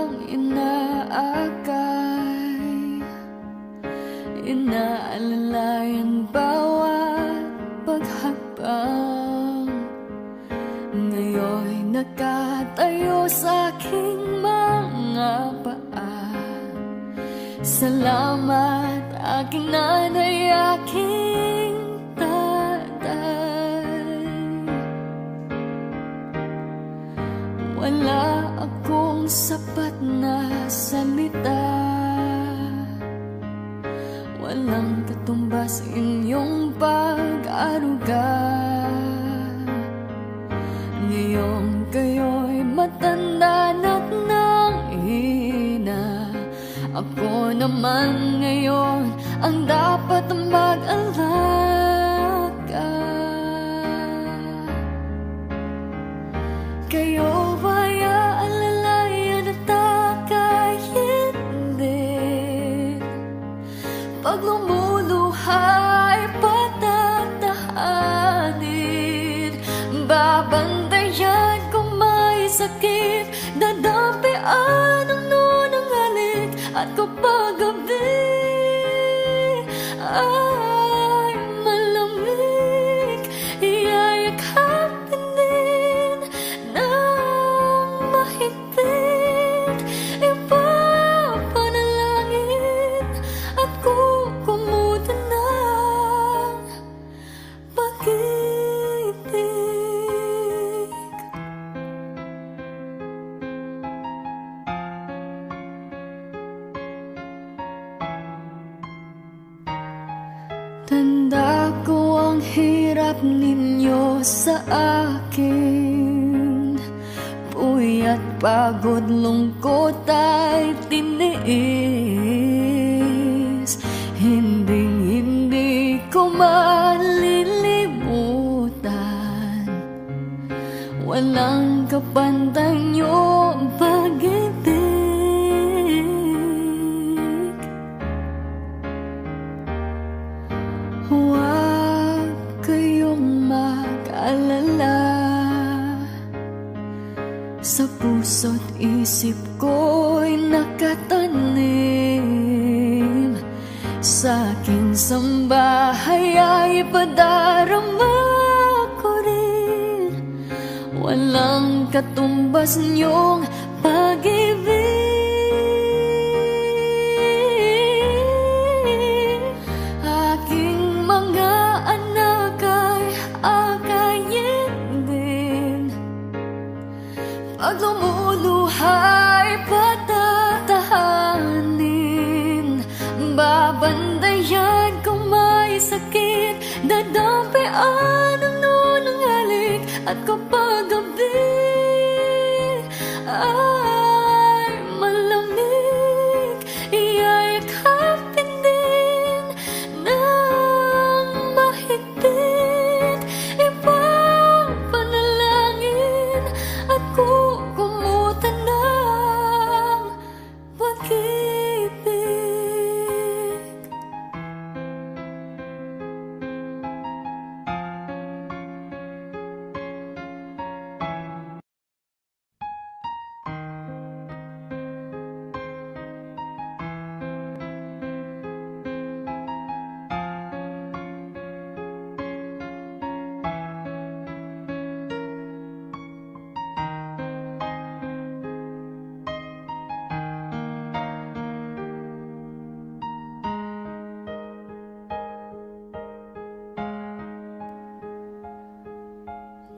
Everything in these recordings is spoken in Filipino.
batang inaakay, inaalalayan bawat paghakbang. Ngayon'y nakatayo sa aking mga paa. Salamat aking nanay, aking tatay. Wala akong sapat na salita, walang katumbas inyong pag-aruga. Ngayong kayo'y matanda na't nanghina, ako naman ngayon ang dapat mag-alaga. Kayo ba'y aalalayan at aka'y hindi? Pag lumuluha'y patatahanin, babantayan kung may sakit, dadampian ang nunang halik. At kapag gabi ay malamig, iyayakapin din ng mahigpit, ipapanalangin at kukumutan ng pag-ibig. Tanda ko ang hirap ninyo sa akin, puyat, pagod, lungkot ay tiniis. Hindi ko malilimutan, walang kapantay niyong pag-ibig. Huwag kayong mag-alala, sa puso't isip ko'y nakatanim. Sa aking sambahay ay padarama ko rin, walang katumbas niyong pag-ibig. Aking mga anak ay akayin din, pag lumuluha'y patatahanin, babandayan kung may sakit, dadampian ang nunang halik. At kapag gabi ay malamig, iyayakapin din ng mahigpit, ipapanalangin at kukumutan ng pag-ibig.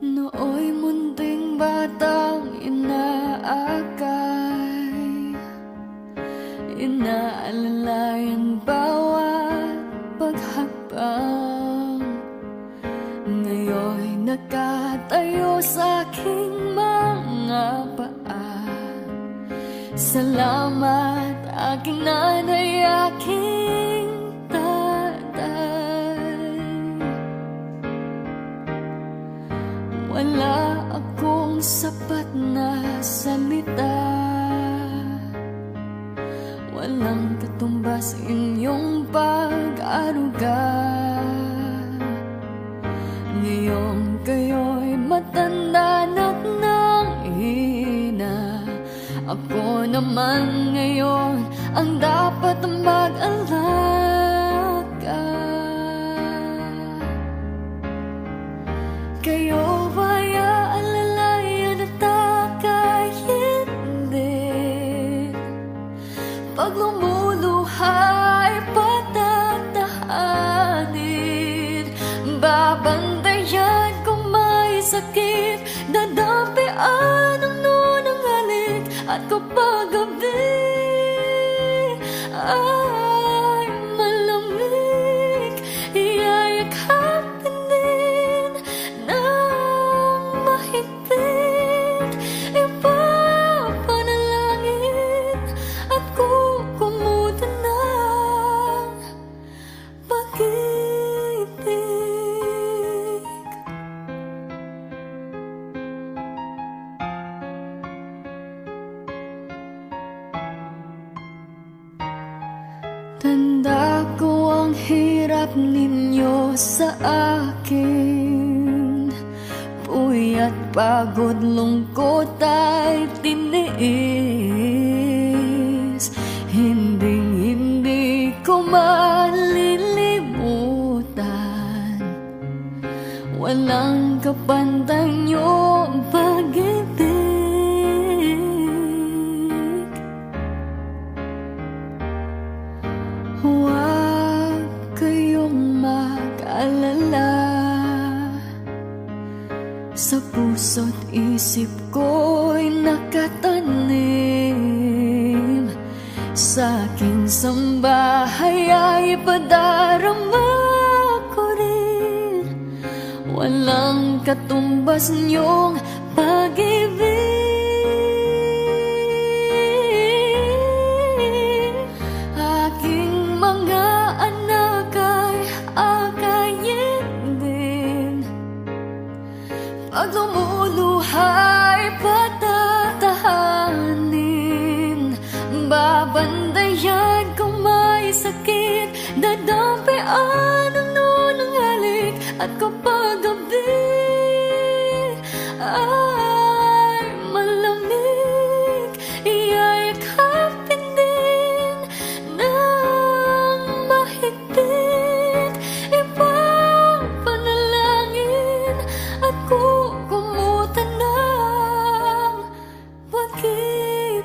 Nooy munting batang inaakay, inaalalayan bawat paghakbang. Ngayon'y nakatayo sa aking mga paa. Salamat aking nanay, aking tatay. Wala akong sapat na salita, walang katumbas inyong pag-aruga. Ngayong kayo'y matanda na't nanghina, ako Ako naman ngayon ang dapat mag-alaga. Kayo ba'y aalalayan at aka'y hindi? Pag lumuluha'y patatahanin. Babantayan kung may sakit, dadampian ang nunang halik. At kapag gabi ay malamig, iyayakapin din ng mahigpit. Ipapanalangin at kukumutan ng pag-ibig. Tanda ko ang hirap ninyo sa akin, puyat, pagod, lungkot ay tiniis. Hindi ko malilimutan, walang kapantay niyong pag-ibig. Huwag kayong mag-alala, sa puso't isip ko'y nakatanim. Sa aking sambahay ay padarama ko rin, walang katumbas niyong pag-ibig. Aking mga anak ay akayin din. Pag lumuluha'y patatahanin. Babandayan kung may sakit, dadampian ang nunang halik. At kapag gabi ay malamig, iyayakapin din ng mahigpit. Ipapanalangin at kukumutan ng pag-ibig.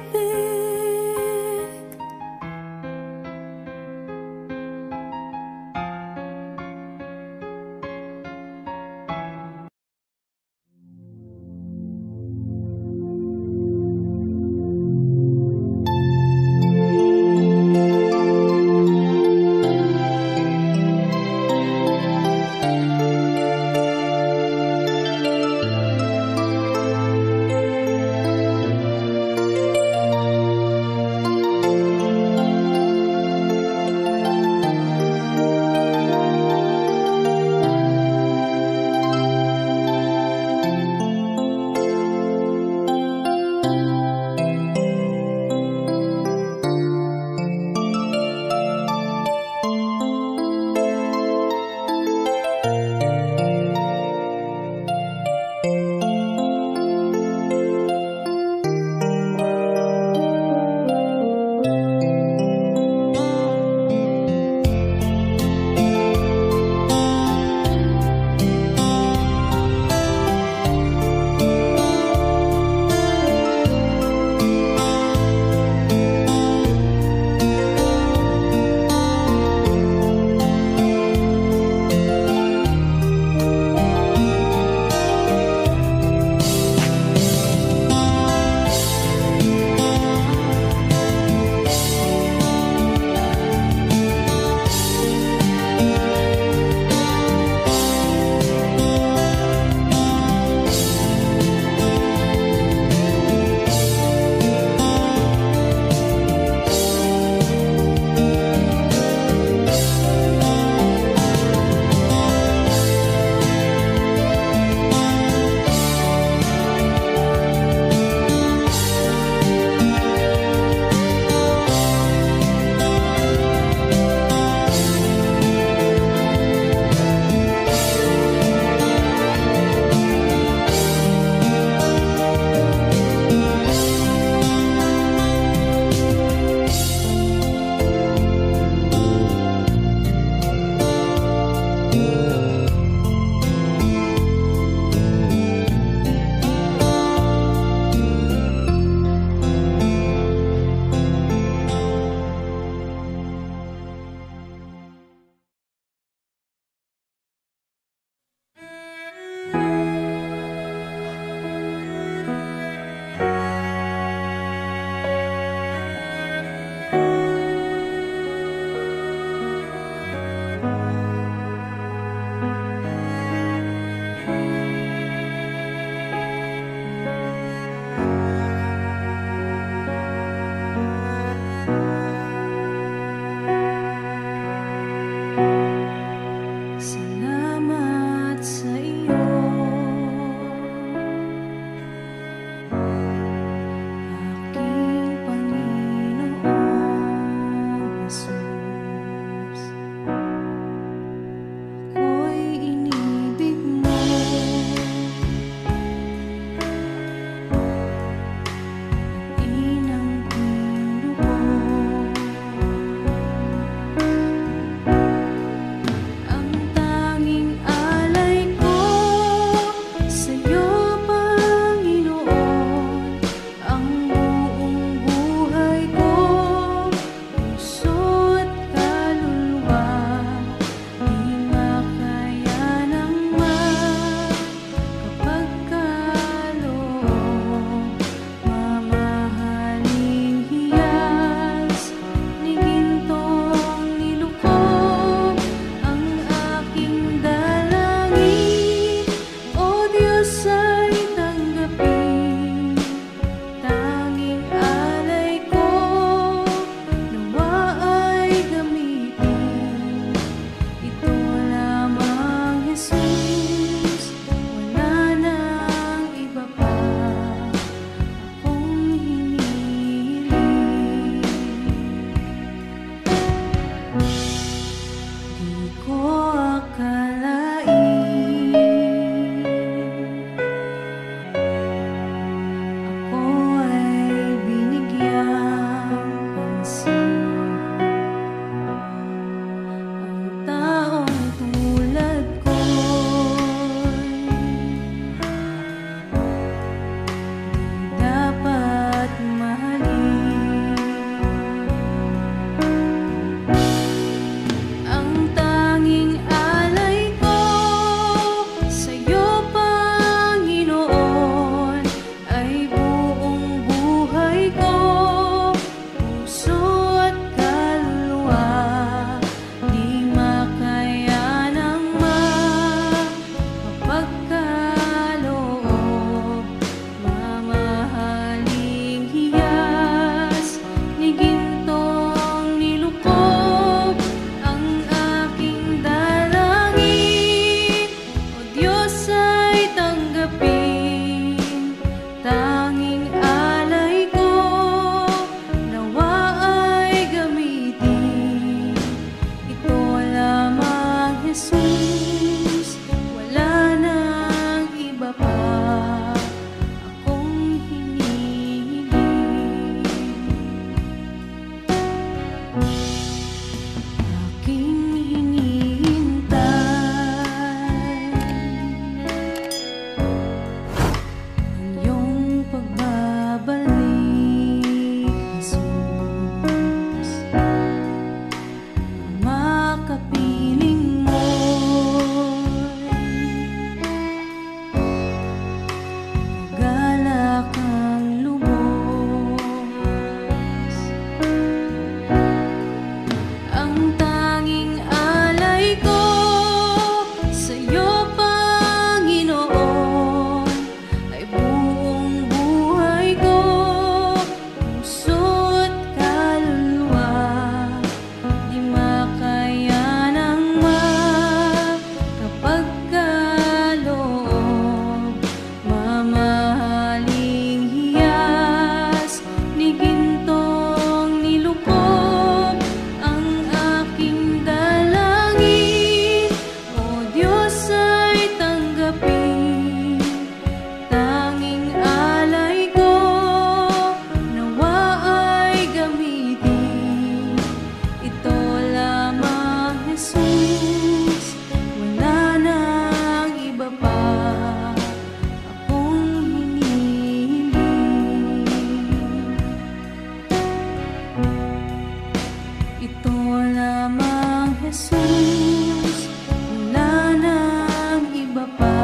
lamang Jesus, wala nang iba pa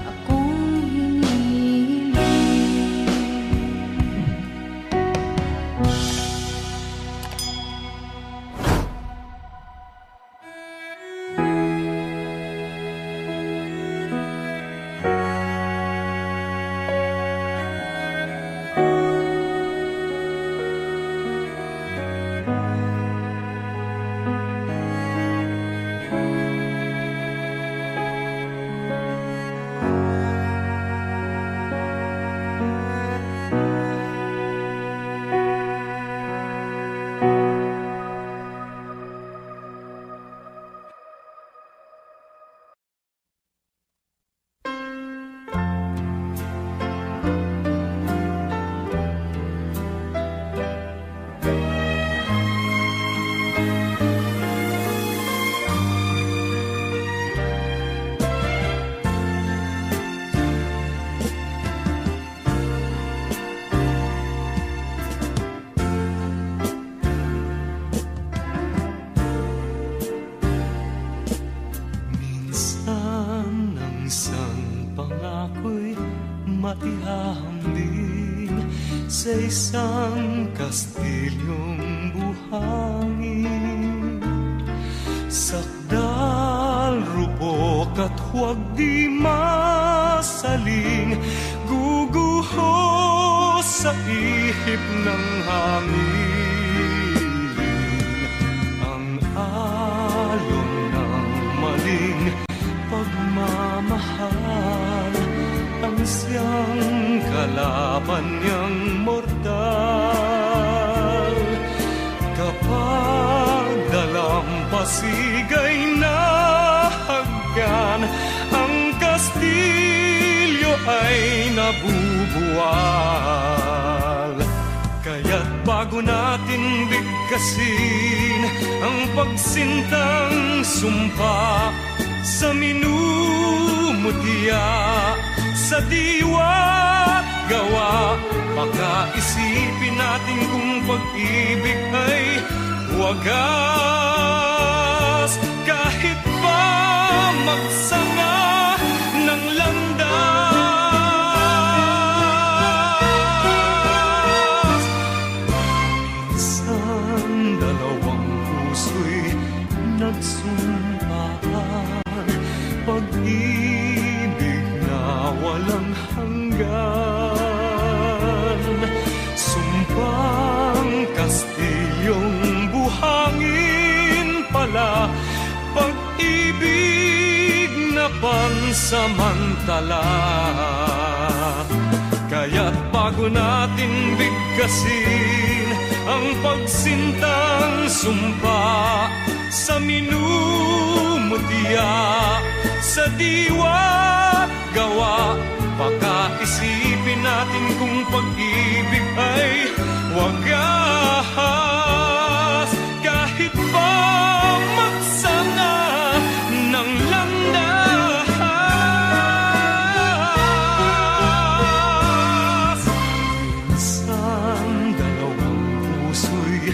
akong hinihiling. Maihahambing sa isang kastilyong buhangin. Sakdal, rupok at huwag di masaling, guguho sa ihip ng hangin. Ang alon ng maling pagmamahal, ang siyang kalaban niyang mortal. Kapag dalampasigay na haggan, ang kastilyo ay nabubuwal. Kaya't bago natin bigkasin ang pagsintang sumpa sa minumutya, sa diwa't gawa, pakaisipin natin kung pag-ibig ay wagas. Kahit pa magsanga ng landas, minsan dalawang puso'y nagsumpaan, pag-ibig walang hanggan. Sumpang kastilyong buhangin pala, pag-ibig na pansamantala. Kaya't bago natin bigkasin ang pagsintang sumpa sa minumutya, sa diwa't gawa, pakaisipin natin kung pag-ibig ay wagas. Kahit pa magsanga ng landas, minsan dalawang puso'y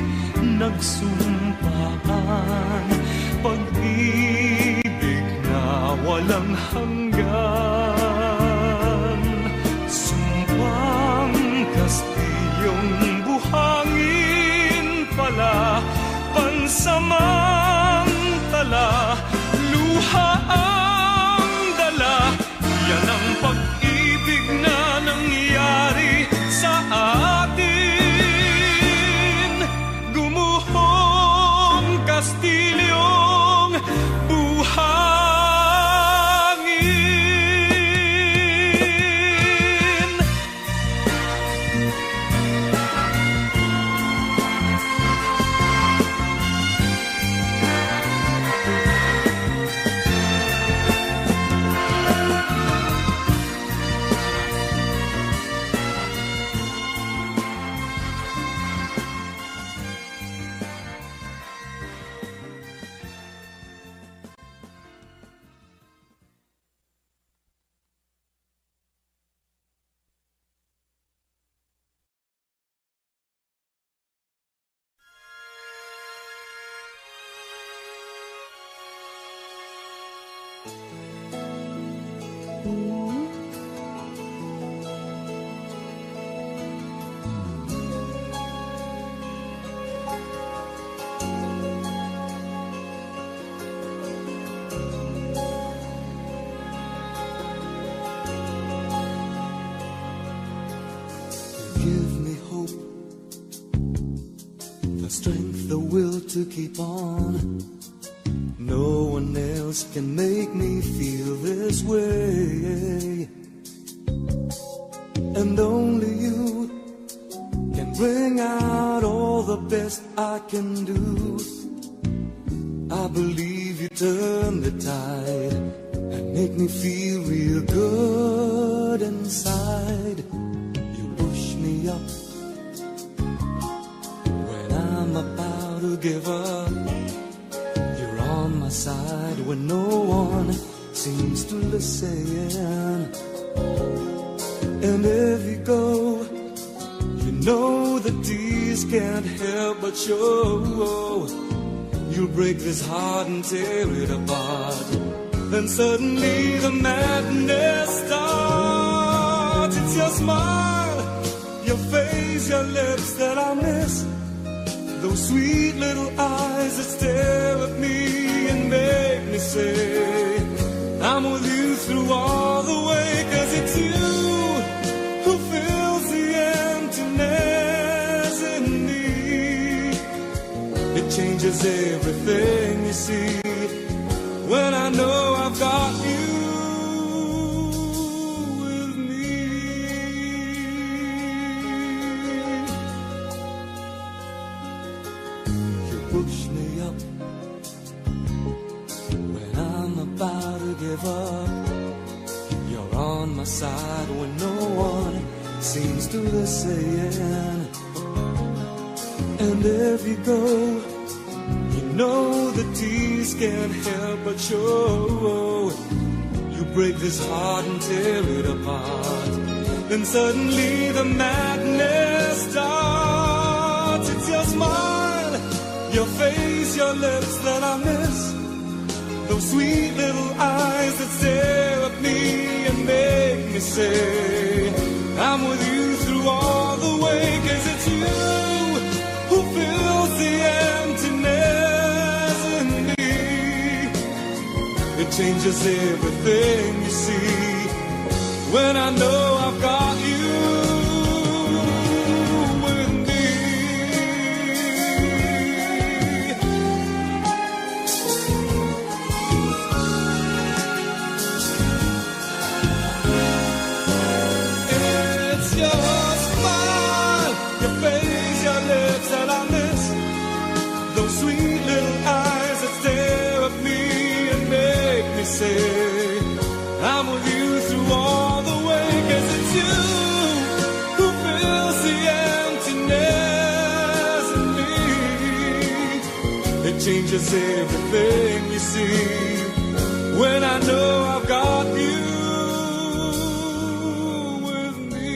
nagsumpaan, pag-ibig na walang hanggan. Sumpang kastilyong buhangin pala, pansamantala, luha ang dala. Yan ang pag-ibig na nangyari sa atin. Gumuhong kastilyong buhangin. the strength, the will to keep on. No one else can make me feel this way, and only you can bring out all the best I can do. I believe you turn the tide and make me feel real good inside. You push me up when I'm about to give up. You're on my side when no one seems to listen. And if you go, you know the tears can't help but show. You'll break this heart and tear it apart. Then suddenly the madness starts. It's your smile, your face, your lips that I miss. Those sweet little eyes that stare at me and make me say I'm with you through all the way. 'Cause it's you who fills the emptiness in me. It changes everything you see when I know I've got you with me. You push me up when I'm about to give up. You're on my side when no one seems to listen. And if you go, you know the tears can't help but show. You break this heart and tear it apart. Then suddenly the madness starts. It's your smile, your face, your lips that I miss. Those sweet little eyes that stare at me and make me say I'm with you through all the way. 'Cause it's you who fills the emptiness in me. It changes everything you see when I know I've got you with me. It's your smile, your face, your lips that I miss. Those sweet little eyes that stare at me and make me say I'm with you through all the way. 'Cause it's you who fills the emptiness in me. It changes everything you see when I know I've got you with me.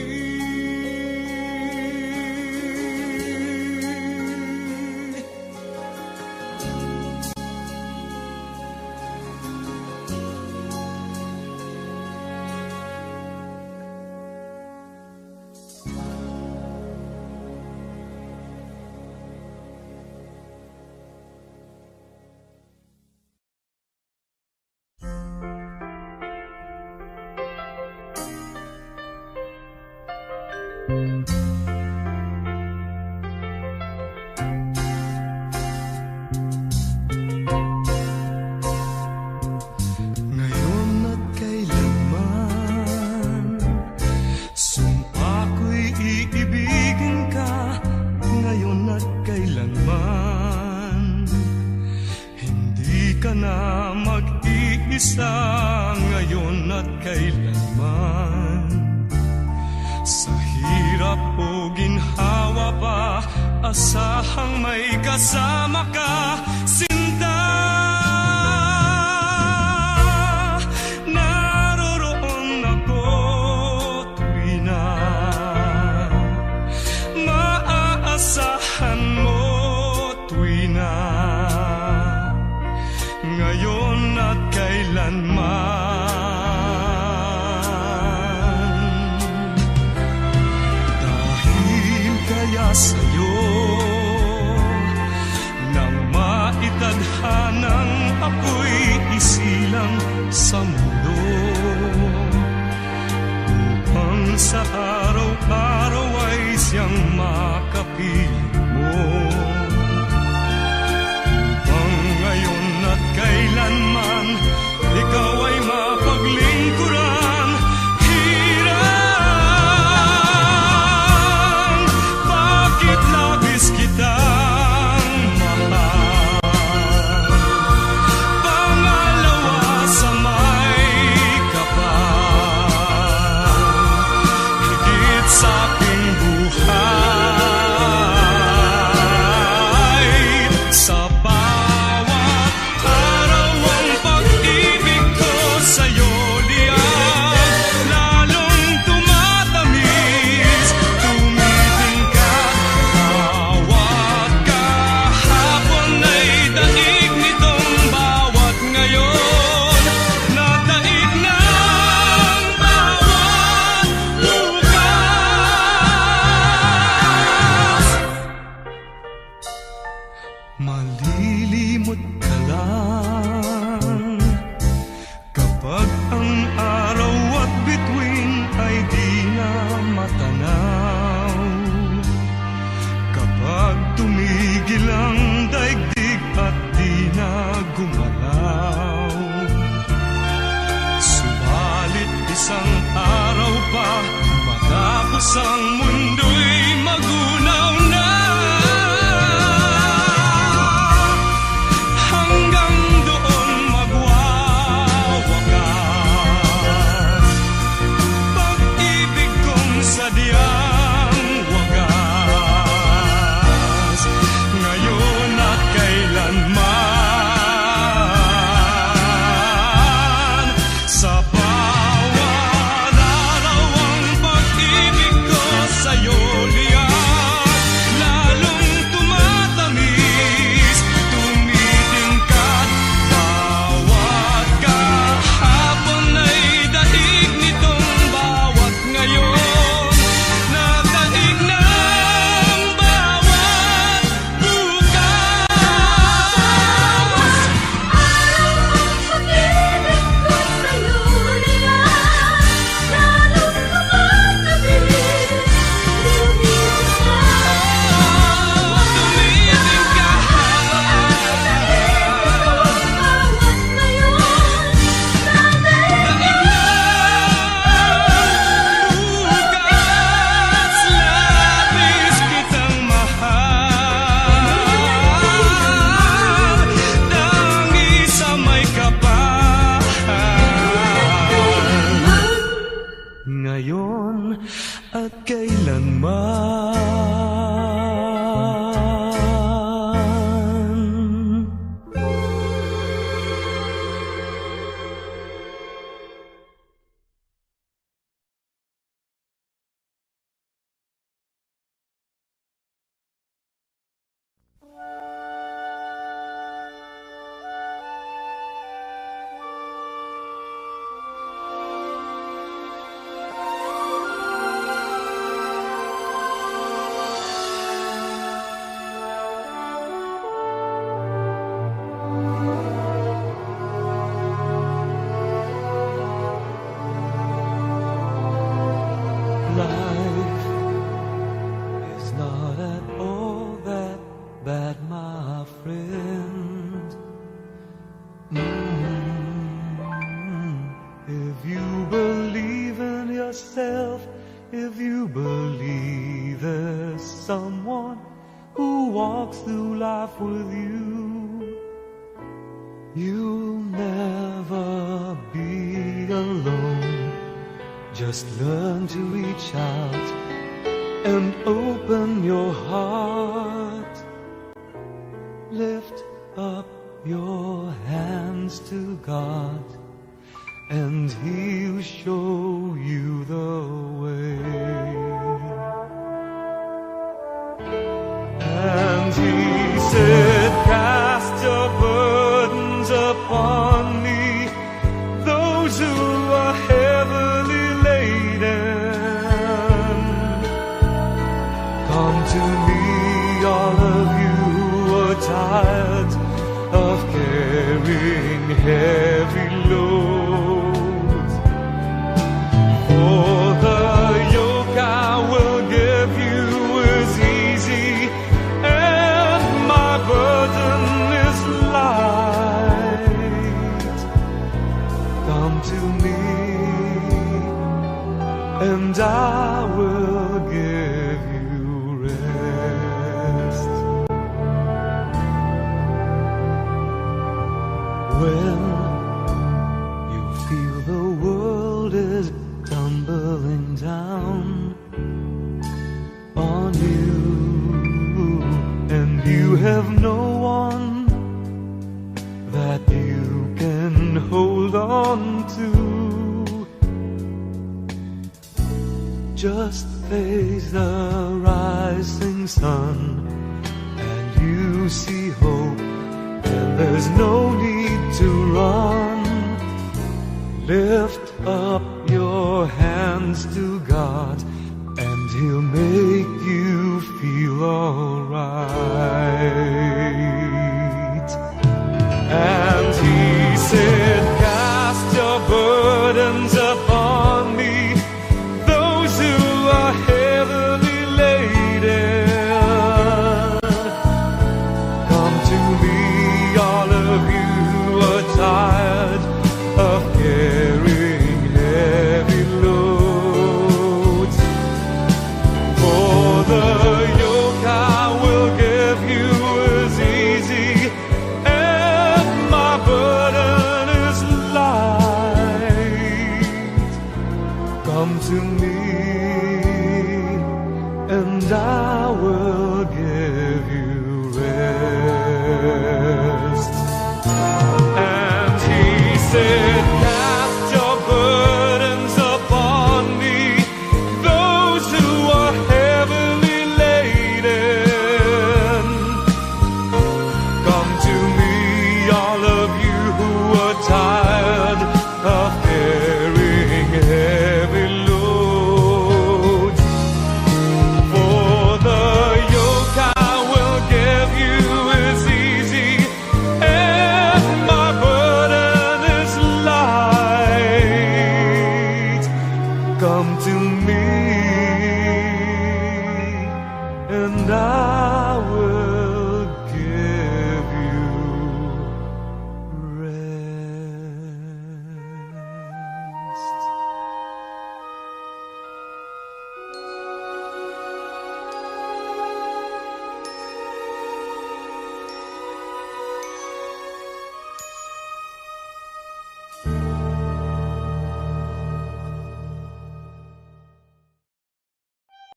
Ngayon at kailanman, sumpa ko'y iibigin ka. Ngayon at kailanman, hindi ka na mag-iisa. Ngayon at kailanman, sa hirap o ginhawa pa, asahang may kasama ka, sinta. Naroroon ako tuwi na maaasahan mo, tuwi na ngayon at kailanman. Dahil kaya sa'yo nang maitala Tapos ang mundo'y magunaw na, hanggang doon magwawakas pag-ibig kong sadyang wagas, ngayon at kailanman. Sa bawat araw ang pag-ibig ko sa'yo liyak, lalong tumatamis, tumitingkat. Bawat kahapon ay daig nitong bawat ngayon, na daig ng bawat bukas. Labis kitang mahal, tangi sa may kapal, ngayon at kailanman. Life is not at all that bad, my friend. If you believe in yourself, if you believe there's someone who walks through life with you, you'll never be alone. Just learn to reach out and open your heart. Lift up your hands to God, and He'll show you the way. And He said, cast your burdens upon me, those who are heavily laden. Come to me, all of you who are tired of carrying heavy loads. For the yoke I will give you is easy, and my burden is light. Come to me, and I will give you rest. When you feel the world is tumbling down on you, and you have no one that you can hold on to, just face the rising sun, and you see hope, and there's no need to run. Lift up your hands to God, and He'll make you feel alright.